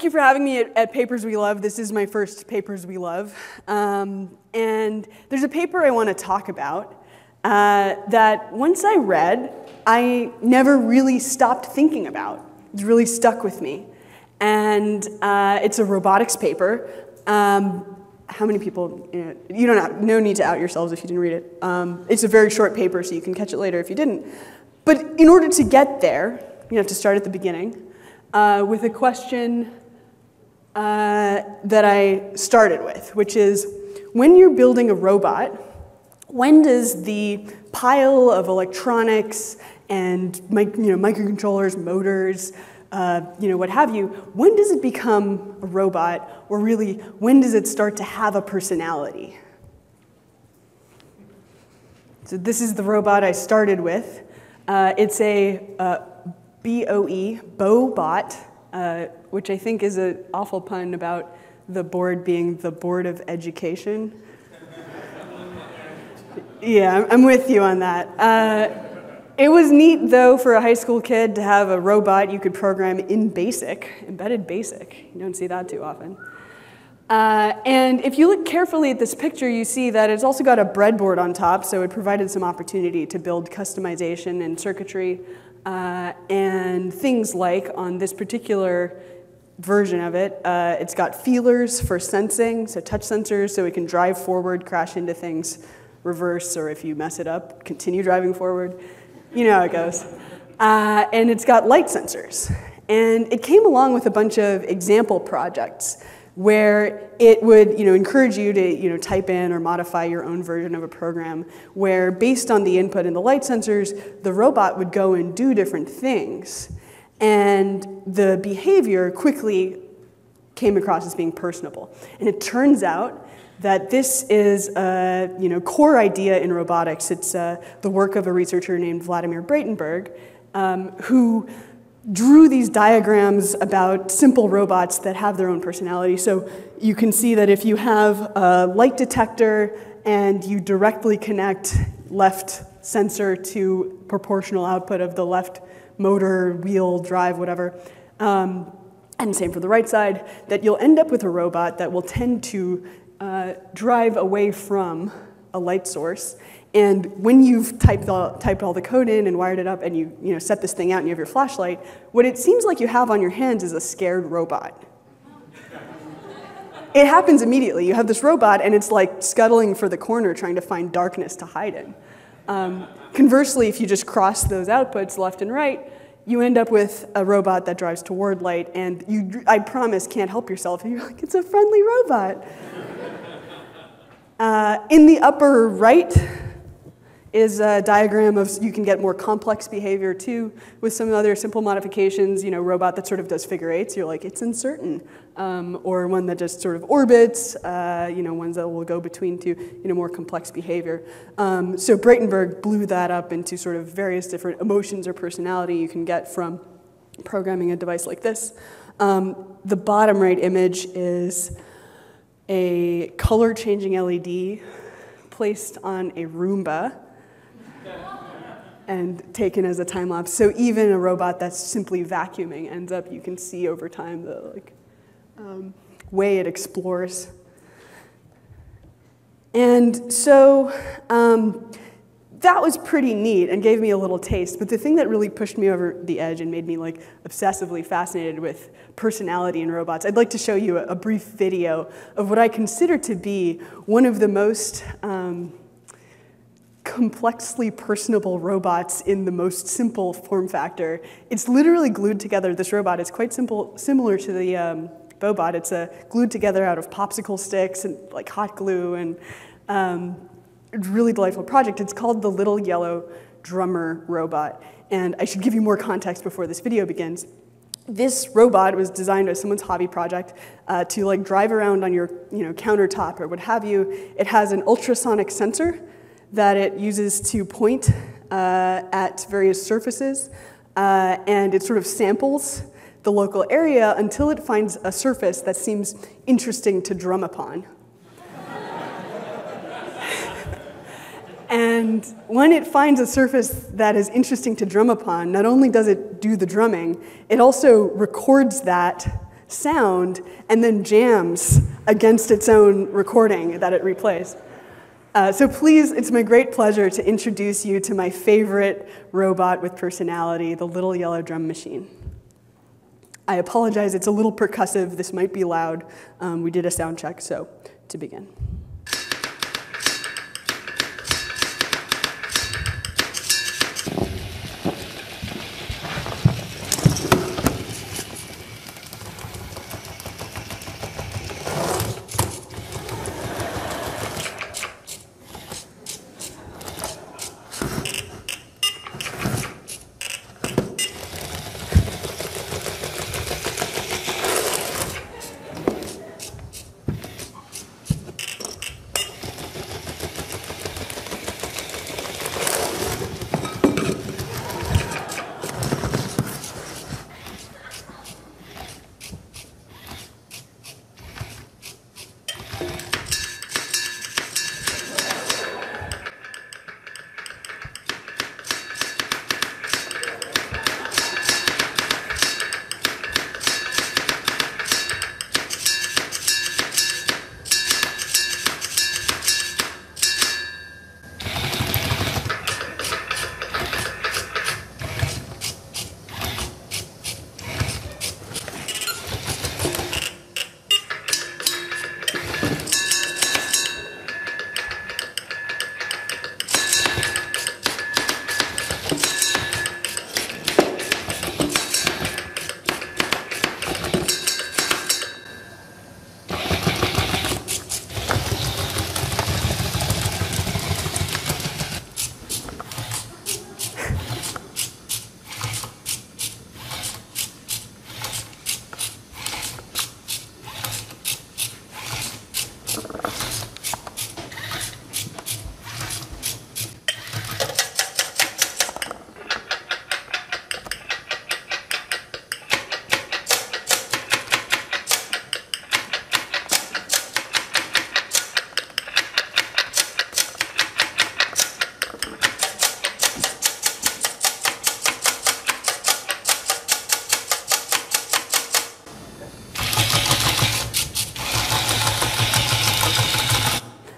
you for having me at PapersWeLove. This is my first PapersWeLove. And there's a paper I want to talk about that once I read, I never really stopped thinking about. It's really stuck with me. And it's a robotics paper. How many people, you don't have, no need to out yourselves if you didn't read it. It's a very short paper, so you can catch it later if you didn't. But in order to get there, you have to start at the beginning with a question that I started with, which is, when you're building a robot, when does the pile of electronics and microcontrollers, motors, what have you, when does it become a robot, or really, when does it start to have a personality? So this is the robot I started with. It's a BOE, which I think is an awful pun about the board being the Board of Education. Yeah, I'm with you on that. It was neat, though, for a high school kid to have a robot you could program in BASIC, embedded BASIC. You don't see that too often. And if you look carefully at this picture, you see that it's also got a breadboard on top, so it provided some opportunity to build customization and circuitry. And things like, on this particular version of it, it's got feelers for sensing, so touch sensors, so it can drive forward, crash into things, reverse, or if you mess it up, continue driving forward. You know how it goes. And it's got light sensors. And it came along with a bunch of example projects where it would encourage you to type in or modify your own version of a program where, based on the input in the light sensors, the robot would go and do different things. And the behavior quickly came across as being personable. And it turns out that this is a core idea in robotics. It's the work of a researcher named Vladimir Breitenberg, who drew these diagrams about simple robots that have their own personality. So you can see that if you have a light detector and you directly connect left sensor to proportional output of the left motor, wheel, drive, whatever, and same for the right side, that you'll end up with a robot that will tend to drive away from a light source. And when you've typed all the code in and wired it up and you set this thing out and you have your flashlight, what it seems like you have on your hands is a scared robot. It happens immediately. You have this robot and it's like scuttling for the corner trying to find darkness to hide in. Conversely, if you just cross those outputs left and right, you end up with a robot that drives toward light, and you, I promise, can't help yourself. You're like, it's a friendly robot. In the upper right is a diagram of, you can get more complex behavior too, with some other simple modifications, robot that sort of does figure eights, you're like, it's uncertain. Or one that just sort of orbits, ones that will go between two, more complex behavior. So Breitenberg blew that up into sort of various different emotions or personality you can get from programming a device like this. The bottom right image is a color-changing LED placed on a Roomba and taken as a time lapse. So even a robot that's simply vacuuming ends up, you can see over time the way it explores. And so that was pretty neat and gave me a little taste. But the thing that really pushed me over the edge and made me obsessively fascinated with personality in robots, I'd like to show you a brief video of what I consider to be one of the most complexly personable robots in the most simple form factor. It's literally glued together. This robot is quite similar to the Bobot. It's glued together out of popsicle sticks and hot glue, and a really delightful project. It's called the Little Yellow Drummer Robot. And I should give you more context before this video begins. This robot was designed as someone's hobby project to drive around on your countertop or what have you. It has an ultrasonic sensor that it uses to point at various surfaces, and it sort of samples the local area until it finds a surface that seems interesting to drum upon. And when it finds a surface that is interesting to drum upon, not only does it do the drumming, it also records that sound and then jams against its own recording that it replays. So please, it's my great pleasure to introduce you to my favorite robot with personality, the little yellow drum machine. I apologize, it's a little percussive. This might be loud. We did a sound check, so to begin.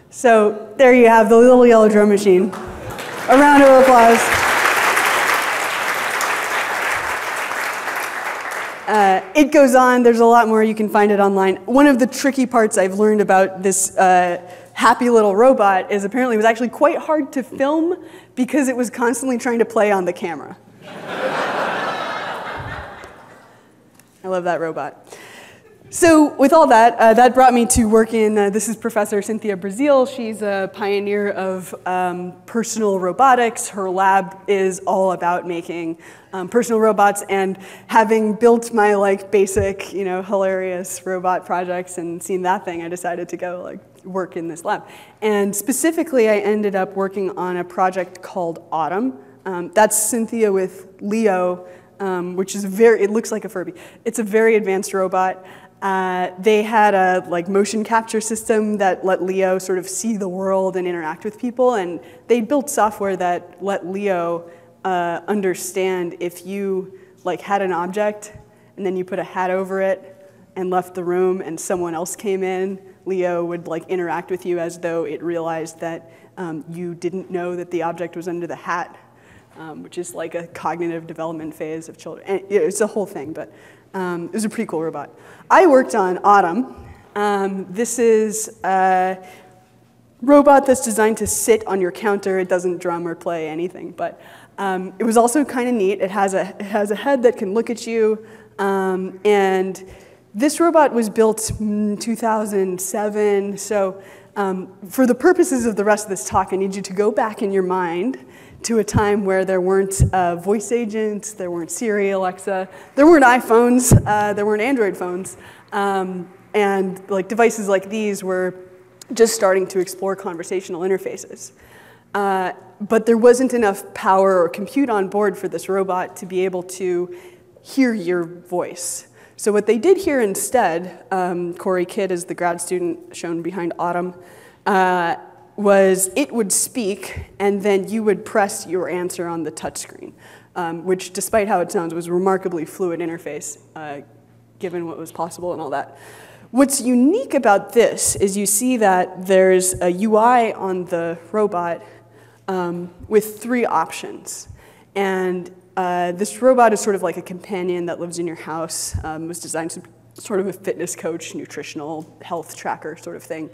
So there you have the little yellow drum machine. A round of applause. It goes on. There's a lot more. You can find it online. One of the tricky parts I've learned about this happy little robot is apparently it was actually quite hard to film because it was constantly trying to play on the camera. I love that robot. So with all that, that brought me to work in, this is Professor Cynthia Breazeal. She's a pioneer of personal robotics. Her lab is all about making personal robots, and having built my basic, hilarious robot projects and seen that thing, I decided to go work in this lab. And specifically, I ended up working on a project called Autumn. That's Cynthia with Leo, which is it looks like a Furby. It's a very advanced robot. They had a motion capture system that let Leo sort of see the world and interact with people, and they built software that let Leo understand if you had an object and then you put a hat over it and left the room and someone else came in, Leo would interact with you as though it realized that you didn't know that the object was under the hat, which is like a cognitive development phase of children. And it's a whole thing, but it was a pretty cool robot. I worked on Autumn. This is a robot that's designed to sit on your counter. It doesn't drum or play anything, but it was also kind of neat. It has a head that can look at you, and this robot was built in 2007. So for the purposes of the rest of this talk, I need you to go back in your mind to a time where there weren't voice agents, there weren't Siri, Alexa, there weren't iPhones, there weren't Android phones, and devices like these were just starting to explore conversational interfaces. But there wasn't enough power or compute on board for this robot to be able to hear your voice. So what they did here instead, Corey Kidd is the grad student shown behind Autumn, was it would speak, and then you would press your answer on the touchscreen, which, despite how it sounds, was a remarkably fluid interface. given what was possible and all that. What's unique about this is you see that there's a UI on the robot with 3 options. And this robot is sort of like a companion that lives in your house. Was designed to sort of a fitness coach, nutritional health tracker sort of thing.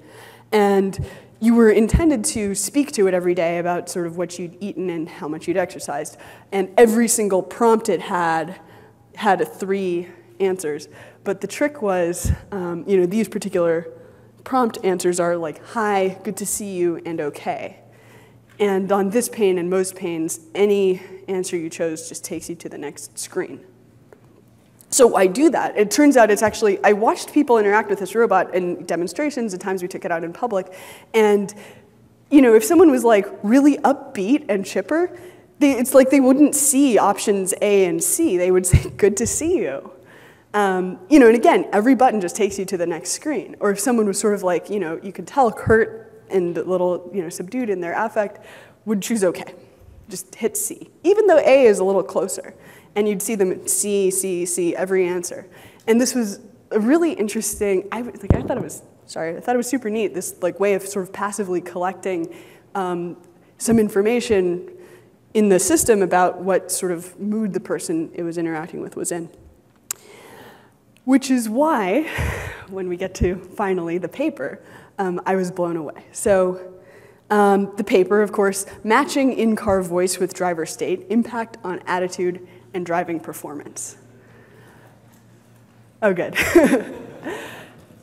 And you were intended to speak to it every day about sort of what you'd eaten and how much you'd exercised. And every single prompt it had 3 answers. But the trick was, these particular prompt answers are like, hi, good to see you, and okay. And on this pane and most panes, any answer you chose just takes you to the next screen. So why do that? It turns out it's actually, I watched people interact with this robot in demonstrations, at times we took it out in public, and if someone was like really upbeat and chipper, it's like they wouldn't see options A and C. They would say, good to see you. And again, every button just takes you to the next screen. Or if someone was sort of like, you could tell curt and a little, subdued in their affect, would choose OK. Just hit C, even though A is a little closer. And you'd see them C, C, C, every answer. And this was a really interesting, I thought it was super neat, this way of sort of passively collecting some information in the system about what sort of mood the person it was interacting with was in. Which is why, when we get to, finally, the paper, I was blown away. So the paper, of course, matching in-car voice with driver state, impact on attitude and driving performance. Oh, good.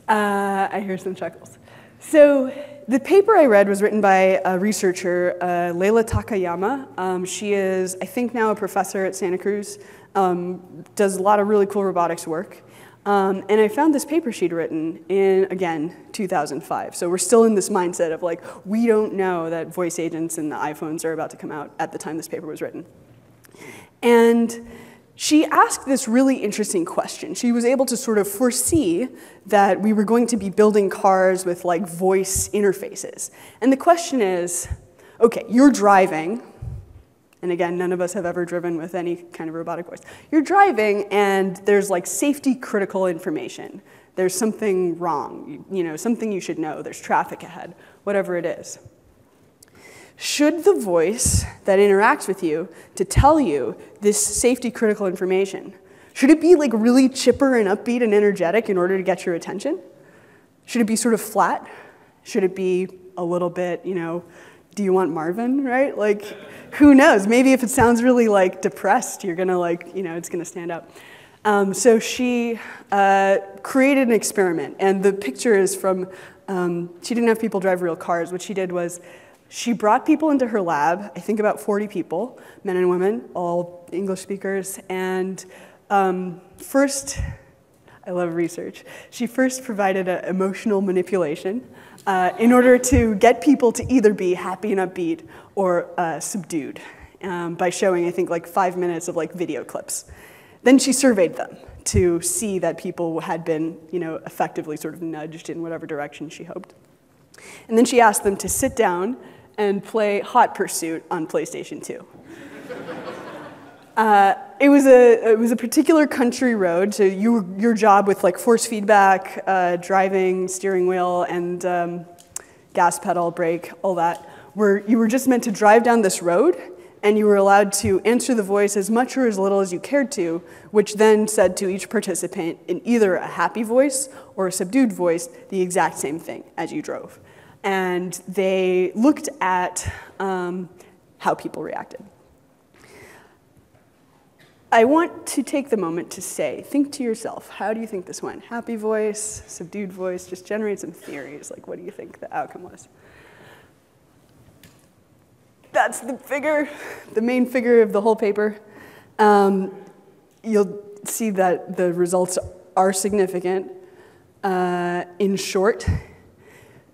I hear some chuckles. So the paper I read was written by a researcher, Leila Takayama. She is, I think, now a professor at Santa Cruz, does a lot of really cool robotics work. And I found this paper she'd written in, again, 2005. So we're still in this mindset of like, we don't know that voice agents and the iPhones are about to come out at the time this paper was written. And she asked this really interesting question. She was able to sort of foresee that we were going to be building cars with like voice interfaces. And the question is, okay, you're driving. And again, none of us have ever driven with any kind of robotic voice. You're driving, and there's like safety critical information. There's something wrong, something you should know. There's traffic ahead, whatever it is. Should the voice that interacts with you to tell you this safety critical information, should it be like really chipper and upbeat and energetic in order to get your attention? Should it be sort of flat? Should it be a little bit, do you want Marvin, right? Like, who knows? Maybe if it sounds really like depressed, you're gonna it's gonna stand out. So she created an experiment, and the picture is from, she didn't have people drive real cars. What she did was she brought people into her lab, I think about 40 people, men and women, all English speakers, and first, I love research. She first provided an emotional manipulation in order to get people to either be happy and upbeat or subdued by showing, I think, like 5 minutes of like video clips. Then she surveyed them to see that people had been, effectively sort of nudged in whatever direction she hoped. And then she asked them to sit down and play Hot Pursuit on PlayStation 2. It was a particular country road, so your job with like force feedback, driving, steering wheel, and gas pedal, brake, all that, where you were just meant to drive down this road, and you were allowed to answer the voice as much or as little as you cared to, which then said to each participant in either a happy voice or a subdued voice the exact same thing as you drove. And they looked at how people reacted. I want to take the moment to say, think to yourself, how do you think this went? Happy voice, subdued voice, just generate some theories. Like, what do you think the outcome was? That's the figure, the main figure of the whole paper. You'll see that the results are significant. In short,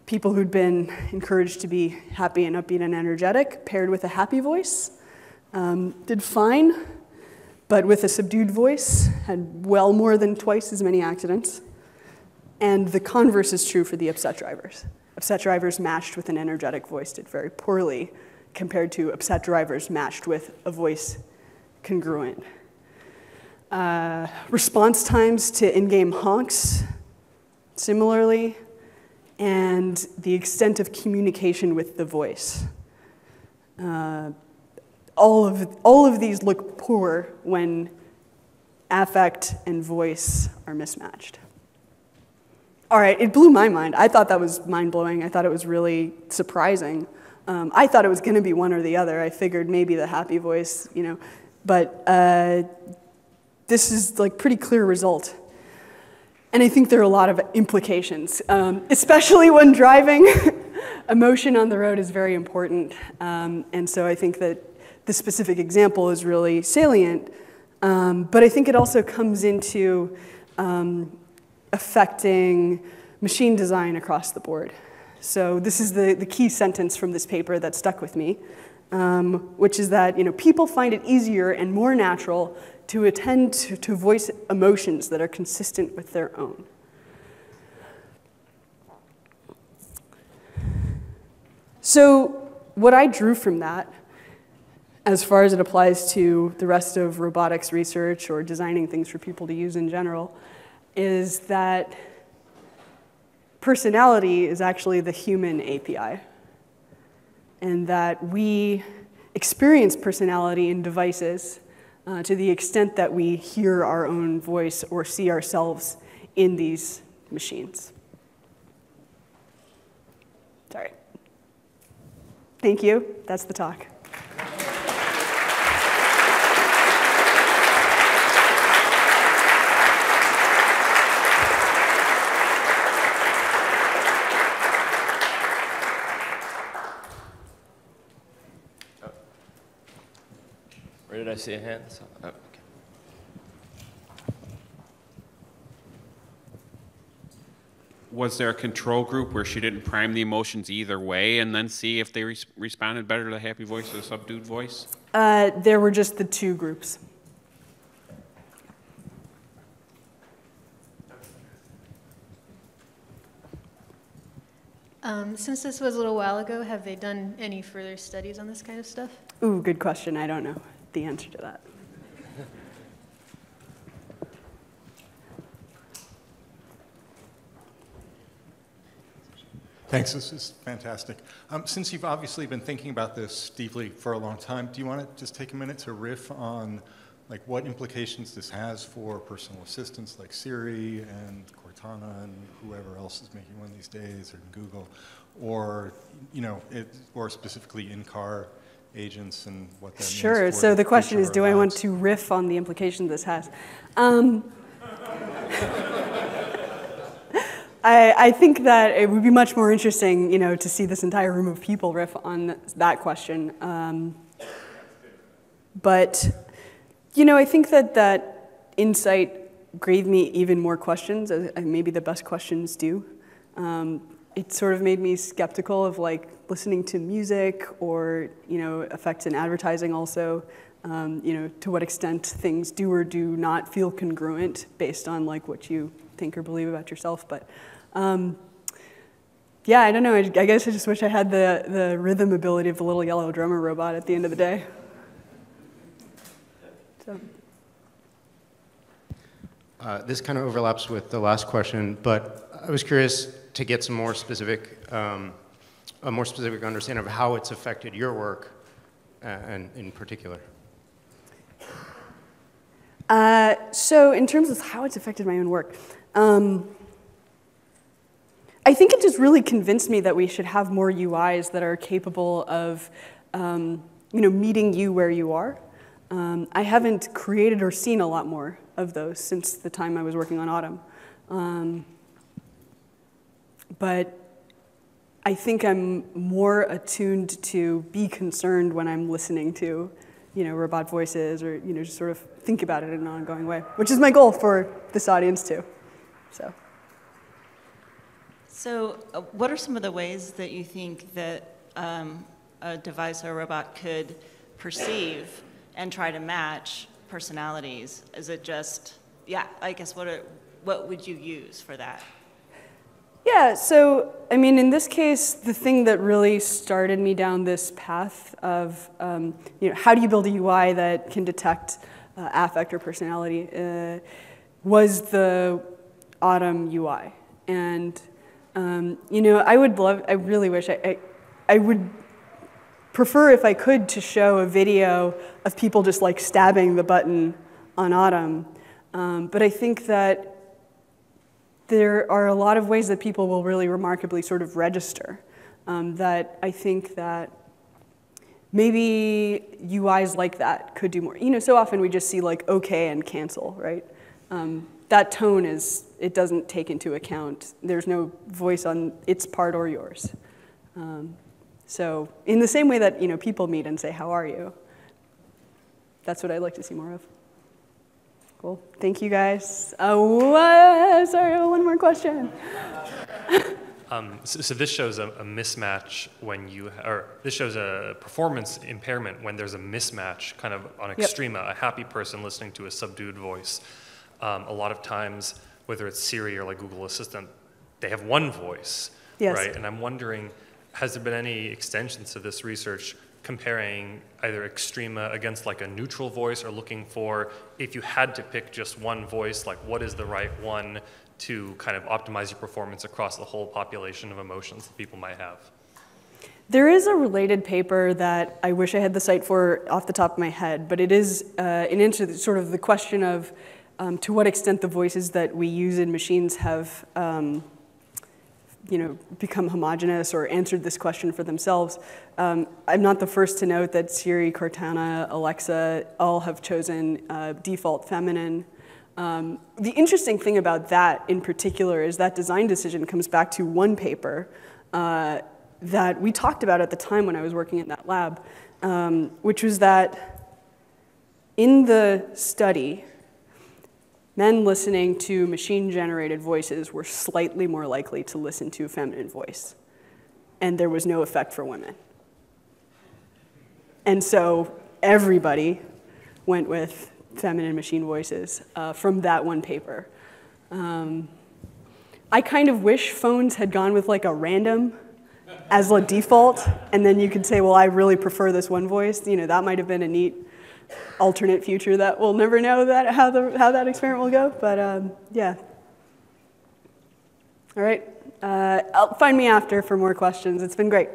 people who'd been encouraged to be happy and upbeat and energetic, paired with a happy voice, did fine. But with a subdued voice, had well more than twice as many accidents. And the converse is true for the upset drivers. Upset drivers matched with an energetic voice did very poorly compared to upset drivers matched with a voice congruent. response times to in-game honks, similarly, and the extent of communication with the voice. All of these look poor when affect and voice are mismatched. All right, it blew my mind. I thought that was mind-blowing. I thought it was really surprising. I thought it was going to be one or the other. I figured maybe the happy voice, you know, but this is like pretty clear result. And I think there are a lot of implications, especially when driving. Emotion on the road is very important. And so I think that the specific example is really salient. But I think it also comes into affecting machine design across the board. So this is the key sentence from this paper that stuck with me, which is that, you know, people find it easier and more natural to attend to voice emotions that are consistent with their own. So what I drew from that, as far as it applies to the rest of robotics research or designing things for people to use in general, is that personality is actually the human API, and that we experience personality in devices to the extent that we hear our own voice or see ourselves in these machines. Sorry. Thank you. That's the talk. Where did I see a hand? Oh, okay. Was there a control group where she didn't prime the emotions either way and then see if they responded better to the happy voice or the subdued voice? There were just the two groups. Since this was a little while ago, have they done any further studies on this kind of stuff? Ooh, good question. I don't know the answer to that. Thanks, this is fantastic. Since you've obviously been thinking about this deeply for a long time, do you want to just take a minute to riff on like what implications this has for personal assistants like Siri and Cortana and whoever else is making one these days, or Google, or you know, or specifically in-car agents and what that means? Sure. So the question is, do I want to riff on the implication this has? I think that it would be much more interesting, you know, to see this entire room of people riff on that question. But, you know, I think that that insight gave me even more questions, as maybe the best questions do. It sort of made me skeptical of like listening to music or, you know, effects in advertising also. You know, to what extent things do or do not feel congruent based on like what you think or believe about yourself. But yeah, I don't know. I guess I just wish I had the rhythm ability of the little yellow drummer robot at the end of the day. So. This kind of overlaps with the last question, but I was curious to get some more specific, a more specific understanding of how it's affected your work, and in particular. So in terms of how it's affected my own work, I think it just really convinced me that we should have more UIs that are capable of, you know, meeting you where you are. I haven't created or seen a lot more of those since the time I was working on Autumn. But I think I'm more attuned to be concerned when I'm listening to, you know, robot voices, or, you know, just sort of think about it in an ongoing way, which is my goal for this audience too. So what are some of the ways that you think that a device or a robot could perceive and try to match personalities? Is it just, yeah, I guess what would you use for that? Yeah, so, I mean, in this case, the thing that really started me down this path of, you know, how do you build a UI that can detect affect or personality, was the Autumn UI. And, you know, I really wish, I would prefer if I could to show a video of people just like stabbing the button on Autumn. But I think that there are a lot of ways that people will really remarkably sort of register. That I think that maybe UIs like that could do more. You know, so often we just see like okay and cancel, right? That tone it doesn't take into account, there's no voice on its part or yours. So in the same way that, you know, people meet and say, how are you? That's what I'd like to see more of. Cool, thank you guys. Sorry, one more question. So this shows a mismatch when this shows a performance impairment when there's a mismatch kind of on extrema, a happy person listening to a subdued voice. A lot of times, whether it's Siri or like Google Assistant, they have one voice, right? And I'm wondering, has there been any extensions to this research comparing either extrema against like a neutral voice, or looking for, if you had to pick just one voice, like what is the right one to kind of optimize your performance across the whole population of emotions that people might have? There is a related paper that I wish I had the site for off the top of my head, but it is an answer to sort of the question of to what extent the voices that we use in machines have you know, become homogeneous or answered this question for themselves. I'm not the first to note that Siri, Cortana, Alexa all have chosen default feminine. The interesting thing about that in particular is that design decision comes back to one paper that we talked about at the time when I was working in that lab, which was that in the study, men listening to machine-generated voices were slightly more likely to listen to a feminine voice, and there was no effect for women. And so everybody went with feminine machine voices from that one paper. I kind of wish phones had gone with like a random as a default, and then you could say, well, I really prefer this one voice. You know, that might have been a neat alternate future that we'll never know that how that experiment will go, but yeah. All right, find me after for more questions. It's been great.